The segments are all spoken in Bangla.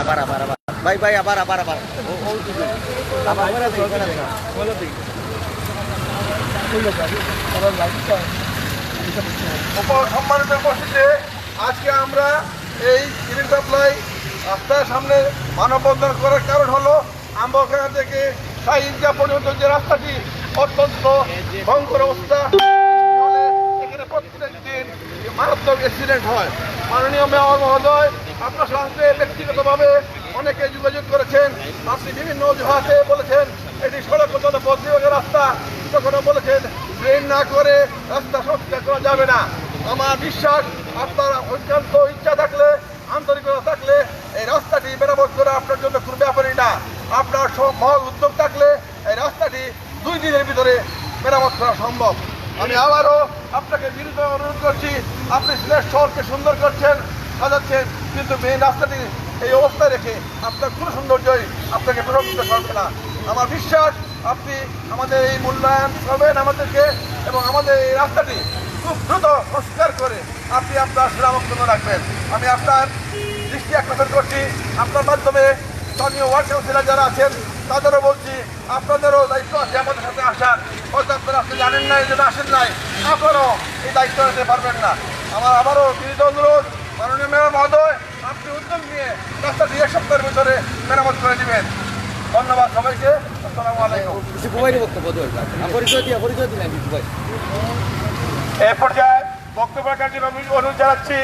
ভাই আবার সম্মানিত উপস্থিতি, আজকে আমরা এই সিভিল সাপ্লাই রাস্তার সামনে মানববন্ধন করার কারণ হলো আম্বরখানা থেকে শাহীদগাঁ পর্যন্ত যে রাস্তাটি অত্যন্ত ভয়ঙ্কর অবস্থা, এখানে প্রত্যেক দিন মারাত্মক অ্যাক্সিডেন্ট হয়। মাননীয় মেয়র মহোদয়, আপনার সাথে ব্যক্তিগতভাবে অনেকে যোগাযোগ করেছেন, আপনি বিভিন্ন অজুহাতে বলেছেন এটি সড়ক জনপথ বিভাগের রাস্তা, তখনও বলেছেন ড্রেন না করে রাস্তা সংস্কার করা যাবে না। আমার বিশ্বাস আপনার অত্যন্ত ইচ্ছা থাকলে, আন্তরিকতা থাকলে এই রাস্তাটি মেরামত করা আপনার জন্য কোনো ব্যাপারই না। আপনার মহৎ উদ্যোগ থাকলে এই রাস্তাটি 2 দিনের ভিতরে মেরামত করা সম্ভব। আমি আবারও আপনাকে বিনীত অনুরোধ করছি, আপনি সিলেট শহরকে সুন্দর করছেন, সাজাচ্ছেন, কিন্তু মেইন রাস্তাটি এই অবস্থায় রেখে আপনার কোনো সৌন্দর্যই আপনাকে প্রভাবিত করবে না। আমার বিশ্বাস আপনি আমাদের এই মূল্যায়ন করবেন আমাদেরকে, এবং আমাদের এই রাস্তাটি খুব দ্রুত সংস্কার করে আপনি আপনার সুনামক্ষণ রাখবেন। আমি আপনার দৃষ্টি আকর্ষণ করছি, আপনার মাধ্যমে স্থানীয় ওয়ার্ড কাউন্সিলর যারা আছেন তাদেরও বলছি, আপনাদেরও দায়িত্ব আছে আমাদের সাথে আসার। হয়তো আপনারা আপনি জানেন না, এই জন্য আসেন নাই, আপনারাও এই দায়িত্ব নিতে পারবেন না। আমার আবারও বিনীত অনুরোধ, মাননীয় মেয়র মহোদয়, আপনি উদ্যোগ নিয়ে রাস্তাটি 1 সপ্তাহের ভিতরে মেরামত করে দিবেন। ধন্যবাদ সবাইকে। আসসালামু আলাইকুম। এ পর্যায়ে বক্তব্য রাখার জন্য আমি অনুরোধ জানাচ্ছি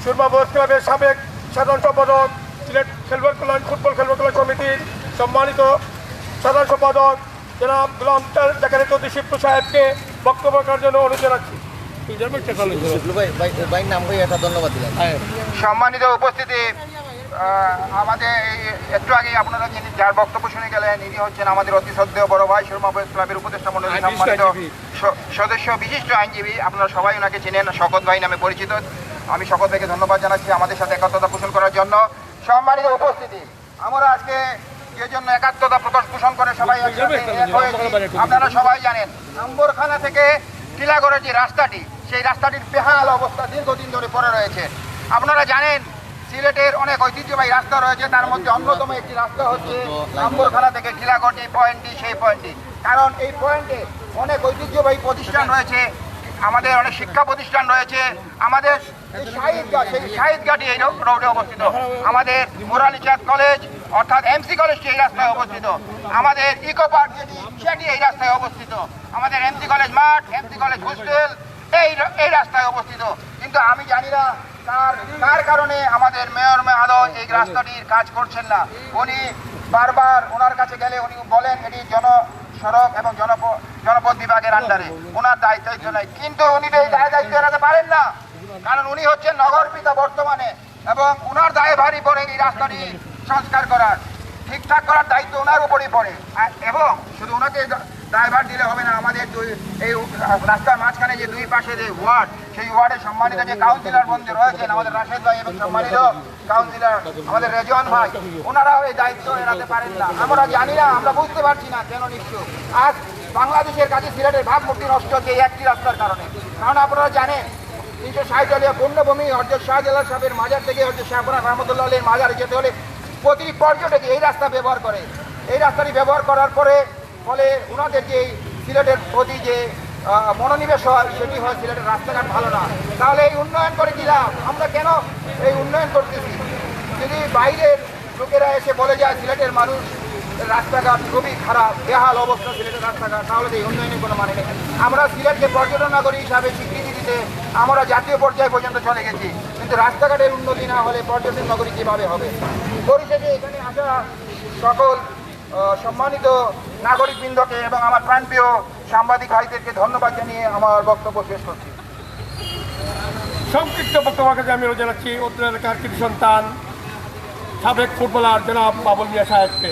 সুরমা বয়স ক্লাবের সাবেক সাধারণ সম্পাদক, সিলেট ফুটবল খেলবার কল্যাণ কমিটির সম্মানিত সাধারণ সম্পাদক জনাব গোলাম জাকারিয়া চৌধুরী শিবলু সাহেবকে বক্তব্য রাখার জন্য অনুরোধ জানাচ্ছি। সম্মানিত উপস্থিতি, আমাদের একটু আগে আপনারা যিনি যার বক্তব্য শুনে গেলেন, ইনি হচ্ছেন আমাদের অতি শ্রদ্ধেয় বড় ভাই সুরমা বয়স ক্লাবের উপদেষ্টা মণ্ডলীর সম্মানিত সদস্য, বিশিষ্ট আইনজীবী। আপনারা সবাই ওনাকে চেনেন, শকত ভাই নামে পরিচিত। আমি শকত ভাইকে ধন্যবাদ জানাচ্ছি আমাদের সাথে একাত্মতা পোষণ করার জন্য। সম্মানিত উপস্থিতি, আমরা আজকে যে জন্য একাত্মতা পোষণ করে সবাই আপনারা সবাই জানেন, আম্বরখানা থেকে টিলাগড়ের যে রাস্তাটি, সেই রাস্তাটির বেহাল অবস্থা দীর্ঘদিন ধরে পড়ে রয়েছে। আপনারা জানেন সিলেটের অনেক ঐতিহ্যবাহী রাস্তা রয়েছে, তার মধ্যে অন্যতম একটি রাস্তা হচ্ছে আম্বরখানা থেকে টিলাগড়, এই পয়েন্টটি সেই পয়েন্টটি। কারণ এই পয়েন্টে অনেক ঐতিহ্যবাহী প্রতিষ্ঠান রয়েছে, আমাদের অনেক শিক্ষা প্রতিষ্ঠান রয়েছে। আমাদের শাহীদগাঁ, সেই শাহীদগাঁটি এই রোডে অবস্থিত। আমাদের মুরালিচাঁদ কলেজ অর্থাৎ এমসি কলেজটি এই রাস্তায় অবস্থিত। আমাদের ইকো পার্ক যেটি, সেটি এই রাস্তায় অবস্থিত। আমাদের এমসি কলেজ মাঠ, এমসি কলেজ হোস্টেল এই রাস্তায় অবস্থিত। কিন্তু আমি জানি না তার কারণে আমাদের মেয়র মহোদয় এই রাস্তাটির কাজ করছেন না। উনি বারবার ওনার কাছে গেলে উনি বলেন এটি সড়ক এবং জনপথ বিভাগের আন্ডারে, ওনার দায়িত্ব নাই। কিন্তু উনি এই দায়িত্ব এড়াতে পারেন না, কারণ উনি হচ্ছেন নগর পিতা বর্তমানে, এবং ওনার দায় ভারী পড়ে এই রাস্তাটি সংস্কার করার, ঠিকঠাক করার দায়িত্ব ওনার উপরেই পড়ে। এবং শুধু ওনাকে দায়ভার দিলে হবে না, আমাদের এই রাস্তার মাঝখানে যে 2 পাশে যে ওয়ার্ড, সেই ওয়ার্ডে সম্মানিত যে কাউন্সিলর বন্ধু রয়েছেন আমাদের রাশেদ ভাই এবং সম্মানিত কাউন্সিলর আমাদের রেজওয়ান ভাই, ওনারাও এই দায়িত্ব এড়াতে পারেন না। আমরা জানি না, আমরা বুঝতে পারছি না কেন নিশ্চয় আজ বাংলাদেশের কাছে সিলেটের ভাবমূর্তি নষ্ট হচ্ছে এই একটি রাস্তার কারণে। কারণ আপনারা জানেন 360 আলিয়া পূর্ণভূমি হযরত শাহজালাল সাহেবের মাজার থেকে হযরত শাহপুরা রহমতুল্লাহ আলাইহির মাজারে যেতে হলে প্রতিটি পর্যটক এই রাস্তা ব্যবহার করে। এই রাস্তাটি ব্যবহার করার ফলে ওনাদের যে সিলেটের প্রতি যে মনোনিবেশ হয়, সেটি হয় সিলেটের রাস্তাঘাট ভালো না। তাহলে এই উন্নয়ন করে দিলাম, আমরা কেন এই উন্নয়ন করতেছি? যদি বাইরের লোকেরা এসে বলে যায় সিলেটের মানুষ রাস্তাঘাট খুবই খারাপ, বেহাল অবস্থা সিলেটের রাস্তাঘাট, তাহলে এই উন্নয়নের কোনো মানে নেই। আমরা সিলেটকে পর্যটন নগরী হিসাবে স্বীকৃতি দিতে আমরা জাতীয় পর্যায় পর্যন্ত চলে গেছি, কিন্তু রাস্তাঘাটের উন্নতি না হলে পর্যটন নগরী কীভাবে হবে? পরিশেষে এখানে আসা সকল সম্মানিত নাগরিকবৃন্দকে এবং আমার প্রাণপ্রিয় সাংবাদিক ভাইদেরকে ধন্যবাদ জানিয়ে আমার বক্তব্য শেষ করছি। সংক্ষিপ্ত বক্তব্য আমি জানাচ্ছি উত্তর এলাকার কৃতি সন্তান সাবেক ফুটবলার জনাব বাবুল মিয়া সাহেবকে।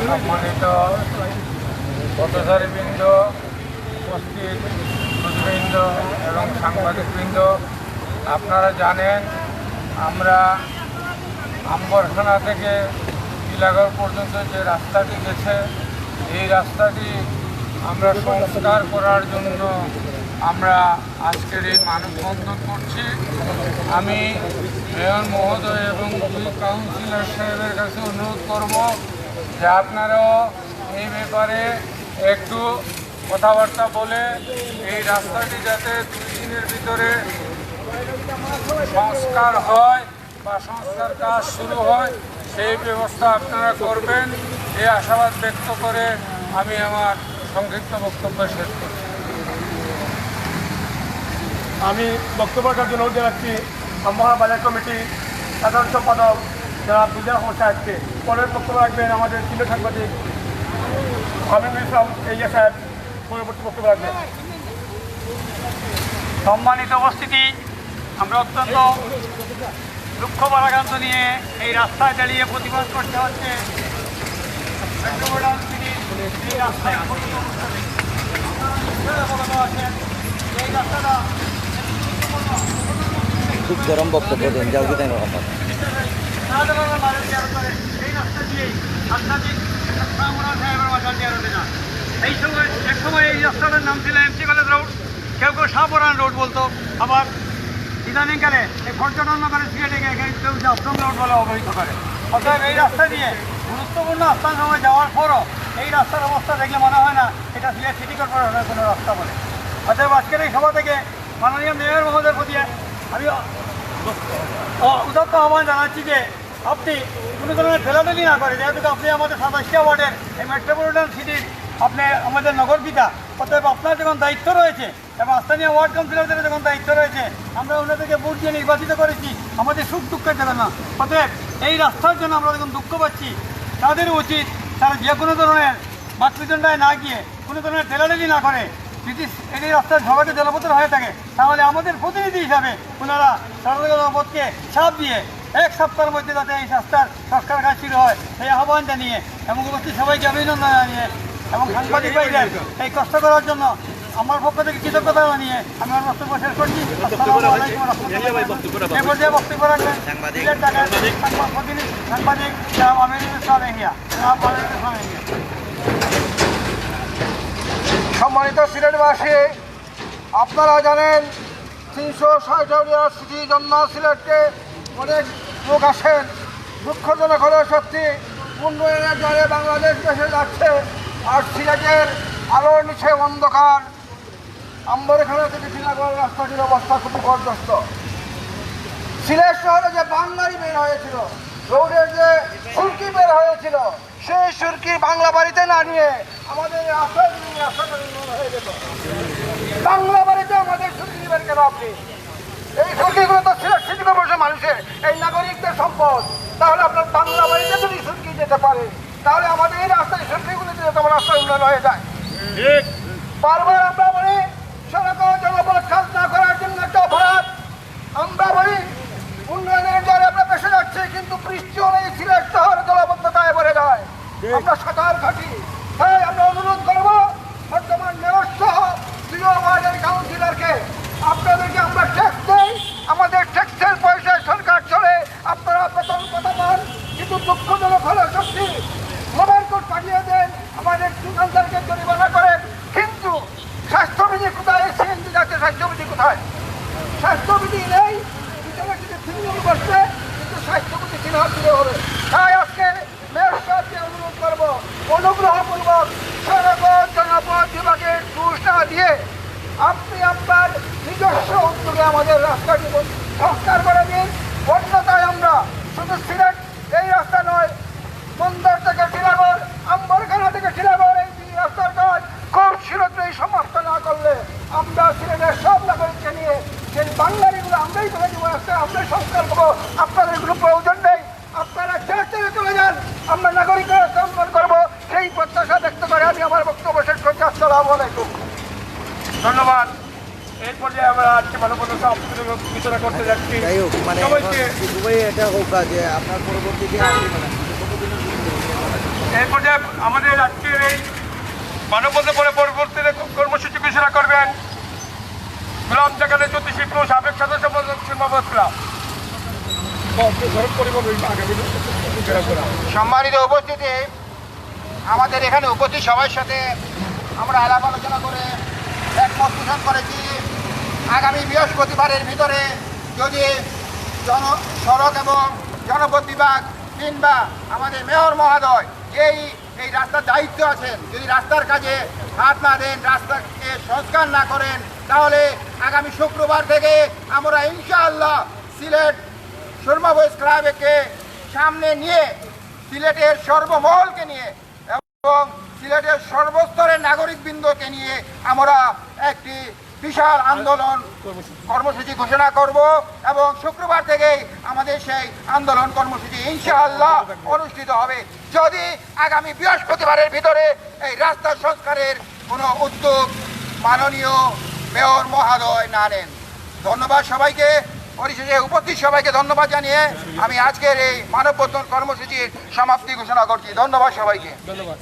সম্মানিত পথচারীবৃন্দ, উপস্থিত সুধীবৃন্দ এবং সাংবাদিকবৃন্দ, আপনারা জানেন আমরা আম্বরখানা থেকে টিলাগড় পর্যন্ত যে রাস্তাটি গেছে, এই রাস্তাটি আমরা সংস্কার করার জন্য আমরা আজকের এই মানববন্ধন করছি। আমি মেয়র মহোদয় এবং দুই কাউন্সিলর সাহেবের কাছে অনুরোধ করব যে আপনারাও এই ব্যাপারে একটু কথাবার্তা বলে এই রাস্তাটি যাতে 2 দিনের ভিতরে সংস্কার হয় বা সংস্কার কাজ শুরু হয় সেই ব্যবস্থা আপনারা করবেন, এই আশাবাদ ব্যক্ত করে আমি আমার সংক্ষিপ্ত বক্তব্য শেষ করছি। আমি বক্তব্য রাখার জন্য জানাচ্ছি আমবাড়া বাজার কমিটি সাধারণ সম্পাদক যারা বিজয় সাহেবকে। পরের বক্তব্য রাখবেন আমাদের সিনিয়র সাংবাদিক আমিনুল ইসলাম এলিয়া সাহেব, পরবর্তী বক্তব্য রাখবেন। সম্মানিত উপস্থিতি, আমরা অত্যন্ত দুঃখ ভারাক্রান্ত নিয়ে এই রাস্তায় দাঁড়িয়ে প্রতিবাদ করতে হচ্ছে। এই রাস্তায় এই রাস্তাটা খুব গরম বক্তব্য দেন, যাও কি তাই রকম সাধারণ মানুষ করে এই রাস্তা দিয়েই আধ্যাত্মিক সাহেবের বাজার দিয়ে রোডে না। এই সময় এক সময় এই রাস্তাটার নাম ছিল এমসি কলেজ রোড, কেউ কেউ শাহপুরান রোড বলতো, আবার ইদানিংকালে এই পর্যটন নগরে সিলেটে কেউ জাফলং রোড বলে অবহিত করে। অতএব এই রাস্তা দিয়ে গুরুত্বপূর্ণ স্থান সময় যাওয়ার পরও এই রাস্তার অবস্থা দেখলে মনে হয় না এটা সিলেট সিটি কর্পোরেশনের কোনো রাস্তা বলে। অতএব আজকের এই সভা থেকে মাননীয় মেয়র মহোদয়ের প্রতি আমি উদাত্ত আহ্বান জানাচ্ছি যে আপনি কোনো ধরনের ঠেলাঠেলি না করে, যেহেতু আপনি আমাদের 27টা ওয়ার্ডের এই মেট্রোপলিটন সিটির আপনি আমাদের নগর পিতা। অতএব আপনার যখন দায়িত্ব রয়েছে এবং স্থানীয় ওয়ার্ড কাউন্সিলরদের যখন দায়িত্ব রয়েছে, আমরা ওনাদেরকে ভোট দিয়ে নির্বাচিত করেছি আমাদের সুখ দুঃখের জন্য। অতএব এই রাস্তার জন্য আমরা যখন দুঃখ পাচ্ছি, তাদের উচিত তারা যে কোনো ধরনের বাকবিদণ্ডায় না গিয়ে কোনো ধরনের ঠেলাঠেলি না করে, যদি এই রাস্তার ঝগড়াতে জলপথর হয়ে থাকে তাহলে আমাদের প্রতিনিধি হিসাবে ওনারা সরকারি জনপথকে চাপ দিয়ে 1 সপ্তাহের মধ্যে যাতে এই রাস্তার সংস্কার কাজ শুরু হয় সেই আহ্বান জানিয়ে এবং উপস্থিত সবাইকে অভিনন্দন জানিয়ে এবং সাংবাদিক ভাইদের এই কষ্ট করার জন্য আমার পক্ষ থেকে কৃতজ্ঞতা জানিয়ে আমি আমার বক্তব্য শেষ করছি। এই পর্যায়ে বক্তব্য রাখবেন সিলেট ঢাকার সাংবাদিক আমিনুল ইসলাম এহিয়া। সম্মানিত সিলেটবাসী, আপনারা জানেন 360 জন্য সিলেটকে অনেক লোক আসেন। দুঃখজনক হলেও সত্যি, উন্নয়নের জন্য বাংলাদেশ দেশে যাচ্ছে আর সিলেটের আলোর নিচে অন্ধকার। আম্বরখানা থেকে টিনাগড় রাস্তাটির অবস্থা খুব বিপর্যস্ত। সিলেট শহরে যে বাংলারি বের হয়েছিল, রোডের যে সুরকি বের হয়েছিল, সেই সুরকি বাংলা বাড়িতে না নিয়ে আমাদের রাস্তায় রাস্তাটা হয়ে যেত। বাংলা বাড়িতে আমাদের সুরকি নেবেন কেন আপনি? এই সুরকিগুলো তো সিলেট সিটি কর্পোরেশন মানুষের, এই নাগরিকদের সম্পদ। তাহলে আপনার বাংলা বাড়িতে যদি সুরকি যেতে পারে, তাহলে আমাদের এই রাস্তায় সুরকিগুলো যেতে তোমার রাস্তায় উন্নয়ন হয়ে যায়। বারবার আমরা বলি সড়ক জনপথ কাজ না করার জন্য একটা অপরাধ। আমরা বলি উন্নয়নের জন্য আমরা পেশে যাচ্ছি, কিন্তু বৃষ্টি হলে সিলেট শহর জলবদ্ধতায় ভরে যায়। আমরা সাঁতার ঘাটি। তাই আমরা অনুরোধ করবো বর্তমান মেয়র সহ 2 ওয়ার্ডের কাউন্সিলরকে, আপনাদেরকে আমরা ট্যাক্স দেই, আমাদের ট্যাক্সের পয়সায় সরকার চলে, আপনারা বেতন কথা পান, কিন্তু দুঃখজনক হলো সত্যি মোবাইল কোড পাঠিয়ে দেন, আমাদের দোকানদারকে জরিমানা করেন, কিন্তু স্বাস্থ্যবিধি কোথায়? সিএনজি যাচ্ছে, স্বাস্থ্যবিধি কোথায়? স্বাস্থ্যবিধি নেই, বসছে, কিন্তু স্বাস্থ্যবিধি চিহ্ন দিতে হবে। তাই আজকে মেয়র সাহেবকে অনুরোধ করবো, অনুগ্রহপূর্বক সড়ক জনপথ বিভাগের ঘুষ না দিয়ে আপনি আপনার নিজস্ব উদ্যোগে আমাদের রাস্তাটি সংস্কার করে দিন। অন্যথায় আমরা শুধু সিলেট এই রাস্তা নয়, বন্দর থেকে টিনাগড়, আম্বরখানা থেকে টিনাগড় এই রাস্তার কাজ খুব শীঘ্রই সমাপ্ত না করলে আমরা সিলেটের সব নাগরিককে নিয়ে সেই বাংলারিগুলো আমরাই করে দেবো, আমরাই সংস্কার করবো। আপনাদের এগুলো প্রয়োজন নেই, আপনারা ছেড়ে চলে যান, আমরা নাগরিকরা সম্মান করবো, সেই প্রত্যাশা ব্যক্ত করে আমি আমার বক্তব্য শেষ করছি। আসসালামু আলাইকুম। ধন্যবাদ। এই পর্যায়ে আমরা আজকে মানববন্ধন বিতরণ করতে যাচ্ছি। যাই হোক, মানে সবাইকে এটা হোক যে আপনার পরবর্তীতে এই পর্যায়ে আমাদের আজকের এই মানববন্ধন পরে পরবর্তীতে কর্মসূচি ঘোষণা করবেন গোলাম জাকালে জ্যোতিষী প্লো সাবেক সদস্য মোহাম্মদ ক্লাব। সম্মানিত উপস্থিতি, আমাদের এখানে উপস্থিত সবার সাথে আমরা আলাপ আলোচনা করে একমত পোষণ করেছি আগামী বৃহস্পতিবারের ভিতরে যদি সড়ক এবং জনপথ বিভাগ কিংবা আমাদের মেয়র মহোদয় এই রাস্তার দায়িত্ব আছেন, যদি রাস্তার কাজে হাত না দেন, রাস্তাকে সংস্কার না করেন, তাহলে আগামী শুক্রবার থেকে আমরা ইনশাআল্লাহ সিলেট সুরমা বয়েজ ক্লাবকে সামনে নিয়ে সিলেটের সর্বমহলকে নিয়ে এবং সিলেটের সর্বস্তরের নাগরিকবৃন্দকে নিয়ে আমরা একটি বিশাল আন্দোলন কর্মসূচি ঘোষণা করব এবং শুক্রবার থেকেই আমাদের সেই আন্দোলন কর্মসূচি ইনশাআল্লাহ অনুষ্ঠিত হবে যদি আগামী বৃহস্পতিবারের ভিতরে এই রাস্তা সংস্কারের কোনো উদ্যোগ মাননীয় মেয়র মহোদয় না নেন। ধন্যবাদ সবাইকে, পরিশেষে উপস্থিত সবাইকে ধন্যবাদ জানিয়ে আমি আজকের এই মানববন্ধন কর্মসূচির সমাপ্তি ঘোষণা করছি। ধন্যবাদ সবাইকে। ধন্যবাদ।